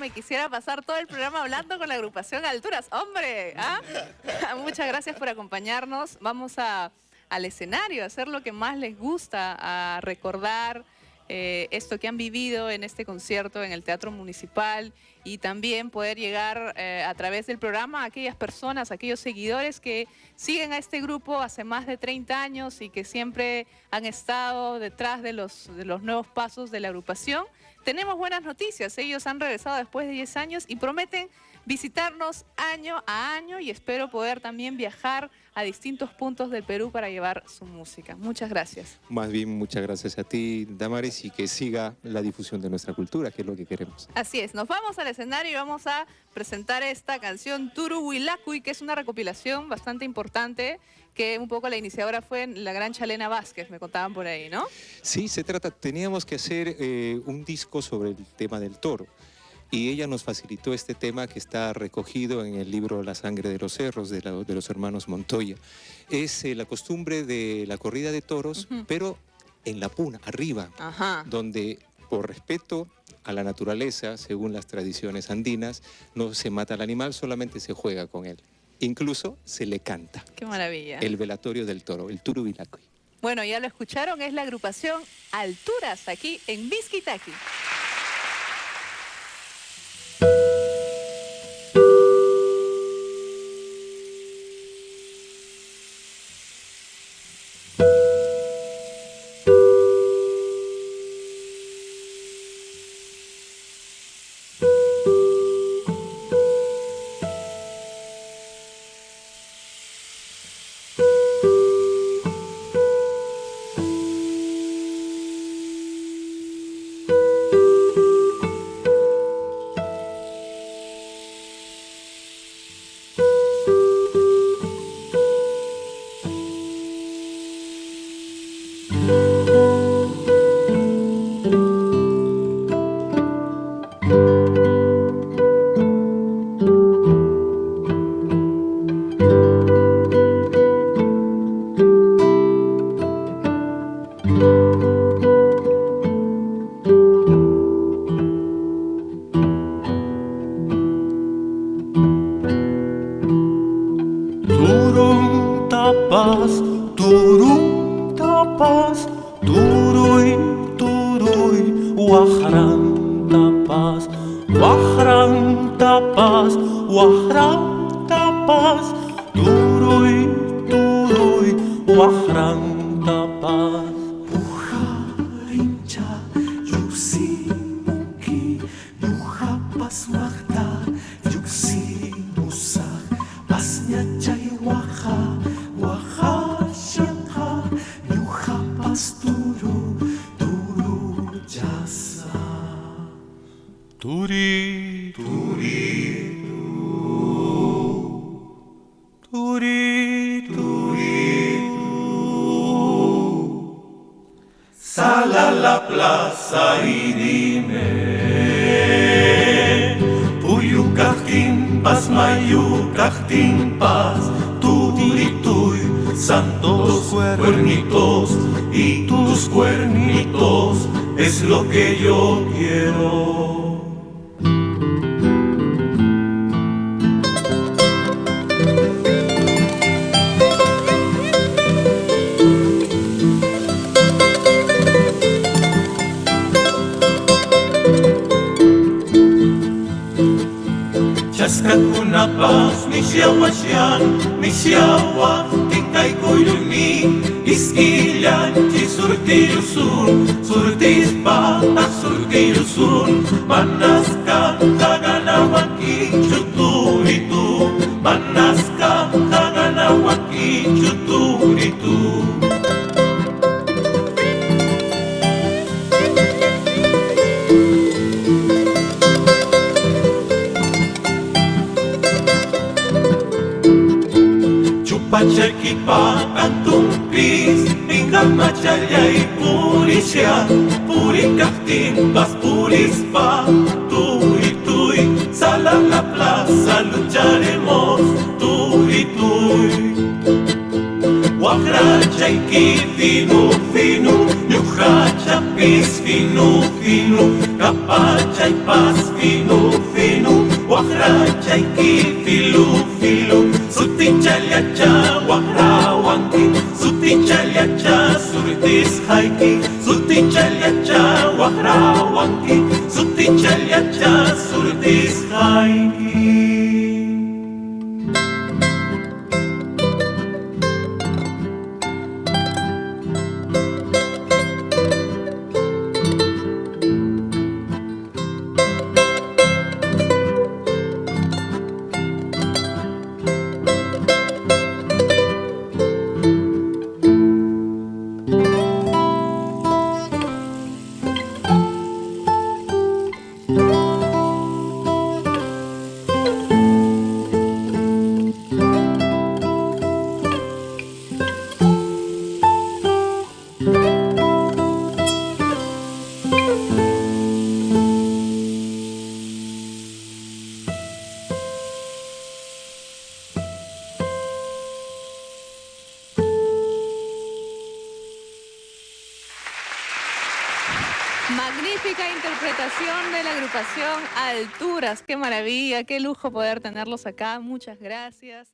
me quisiera pasar todo el programa hablando con la agrupación Alturas. ¡Hombre! ¿Ah? Muchas gracias por acompañarnos. Vamos al escenario, a hacer lo que más les gusta, a recordar esto que han vivido en este concierto en el Teatro Municipal y también poder llegar a través del programa a aquellas personas, a aquellos seguidores que siguen a este grupo hace más de 30 años y que siempre han estado detrás de los nuevos pasos de la agrupación. Tenemos buenas noticias, ellos han regresado después de 10 años y prometen visitarnos año a año y espero poder también viajar a distintos puntos del Perú para llevar su música. Muchas gracias. Más bien, muchas gracias a ti, Damaris, y que siga la difusión de nuestra cultura, que es lo que queremos. Así es, nos vamos al escenario y vamos a presentar esta canción Turuhuilacuy, que es una recopilación bastante importante, que un poco la iniciadora fue la gran Chalena Vázquez, me contaban por ahí, ¿no? Sí, teníamos que hacer un disco sobre el tema del toro. Y ella nos facilitó este tema que está recogido en el libro La sangre de los cerros de los hermanos Montoya. Es la costumbre de la corrida de toros, pero en la puna, arriba, donde por respeto a la naturaleza, según las tradiciones andinas, no se mata al animal, solamente se juega con él. Incluso se le canta. ¡Qué maravilla! El velatorio del toro, el Turuhuilacuy. Bueno, ya lo escucharon, es la agrupación Alturas, aquí en Visquitaqui. Sal a la plaza y dime, Puyucajtimpas, Mayucajtimpas, Turituy, santos cuernitos y tus cuernitos es lo que yo quiero. Chaskakunapas nisyawa tingkay kuyuni iskillanchi surtiyusun surtispa surtiyusun manaskan kaganawan kichuturitu manaskan kaganawan kichuturitu. Pachakipa antumpis, ingamachallay purisya, purikajtimpas purispa, turituy, sal a la plaza lucharemos, turituy. Huacrachayki finu finu, ñuqrachapis finu finu, kapachaypas finu finu. Wahrachaiki filu filu Sutichaliacha wahrawanki Sutichaliacha surtis haiki Sutichaliacha wahrawanki Sutichaliacha surtis haiki. Magnífica interpretación de la agrupación Alturas. Qué maravilla, qué lujo poder tenerlos acá. Muchas gracias.